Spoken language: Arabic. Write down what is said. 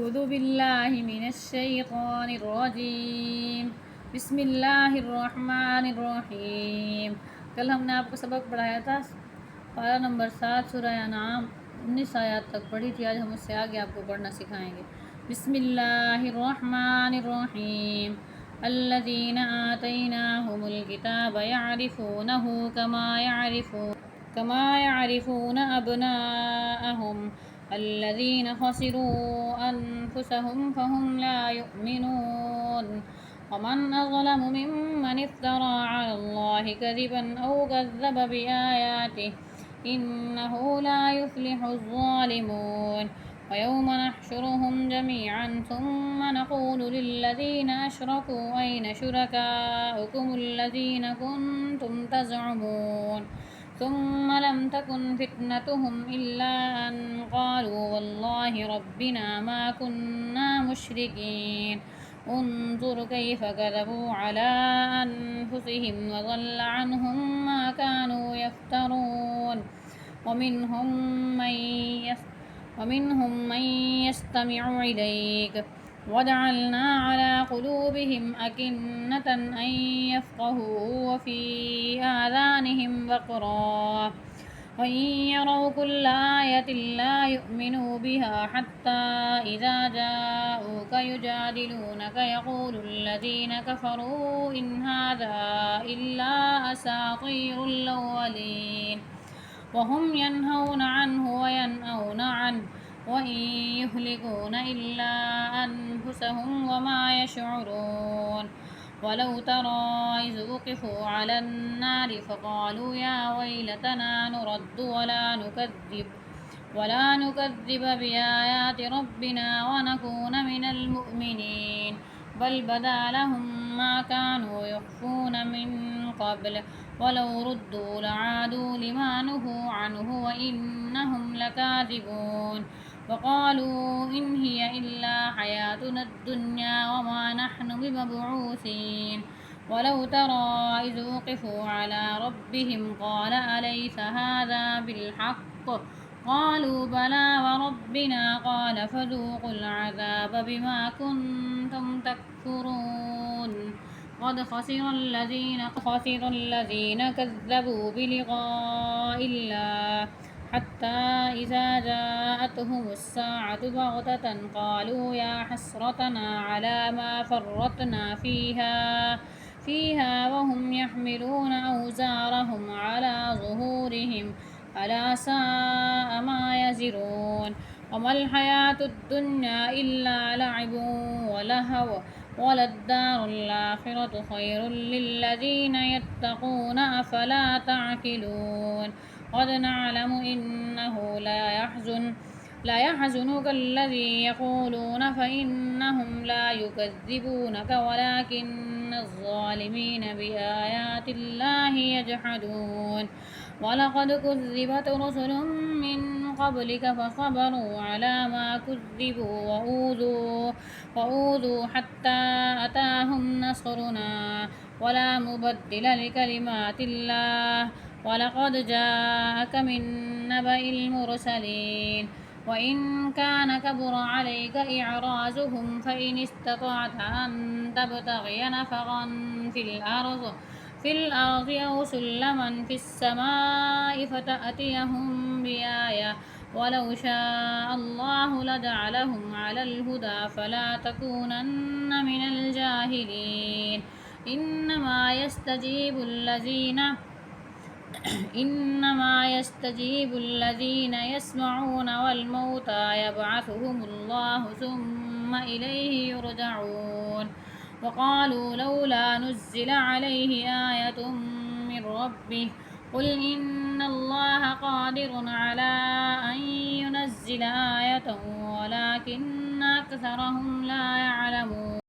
أعوذ بالله من الشيطان الرجيم। बिस्म Bismillahirrahmanirrahim। कल हमने आपको सबक पढ़ाया था पारा नंबर 7 सूरह अनाम 19 आयत तक पढ़ी थी। आज हम उससे आगे आपको पढ़ना सिखाएंगे। बिस्मिल्लाहिर्रहमानिर्रहीम। अल्लज़ीना आतैनाहुमुल किताब यअरिफूनहु कमा यअरिफून अबनाअहुम अल्लज़ीना खसिरू अनफुसहुम फहुम ला युमिनून। वमन अज़लमु मिम्मन इफ्तरा अलल्लाहि कज़िबन औ कज़्ज़ब बिआयातिहि इन्नहु ला युफ्लिहुज़्ज़ालिमून। वयौम नहशुरुहुम जमीअन सुम्म नक़ूलु लिल्लज़ीना अशरकू अय्न शुरकाउकुमुल्लज़ीना कुन्तुम तज़अमून। ثم لم تكن فتنتهم إلا أن قالوا والله ربنا ما كنا مشركين. انظر كيف كذبوا على أنفسهم وضل عنهم ما كانوا يفترون. ومنهم من يستمع إليك وجعلنا على قلوبهم أكنة أن يفقهوا وفي آذانهم وقرا وإن يروا كل آية لا يؤمنوا بها حتى إذا جاءوك يجادلونك يقول الذين كفروا إن هذا إلا أساطير الأولين. وهم ينهون عنه وينأون عنه وإن يهلكون إلا أنفسهم وما يشعرون. ولو ترى إذ وقفوا على النار فقالوا يا ويلتنا نرد ولا نكذب بآيات ربنا ونكون من المؤمنين بل بدا لهم ما كانوا يخفون من قبل ولو ردوا لعادوا لما نهوا عنه وإنهم لكاذبون. وقالوا إن هي إلا حياتنا الدنيا وما نحن بمبعوثين. ولو ترى إذ وقفوا على ربهم قال أليس هذا بالحق قالوا بلى وربنا قال فذوقوا العذاب بما كنتم تكفرون. قد خسر الذين كذبوا بلقاء الله حتى إذا جاءتهم الساعة بغتة قالوا يا حسرتنا على ما فرطنا فيها وهم يحملون أوزارهم على ظهورهم ألا ساء ما يزرون. وما الحياة الدنيا إلا لعب ولهو وللدار الآخرة خير للذين يتقون أفلا تعقلون. قد نعلم إنه لا يحزنك الذي يقولون فإنهم لا يكذبونك ولكن الظالمين بآيات الله يجحدون. ولقد كذبت رسل من قبلك فصبروا على ما كذبوا وأوذوا حتى أتاهم نصرنا ولا مبدل لكلمات الله. ولقد جاءك من نبأ المرسلين. وإن كان كبر عليك إعراضهم فإن استطعت أن تبتغي نفقا في الأرض أو سلما في السماء فتأتيهم بآية ولو شاء الله لجعلهم على الهدى فلا تكونن من الجاهلين. إنما يستجيب الذين يسمعون والموتى يبعثهم الله ثم إليه يرجعون. وقالوا لولا نزل عليه آية من ربه قل إن الله قادر على أن ينزل آية ولكن أكثرهم لا يعلمون.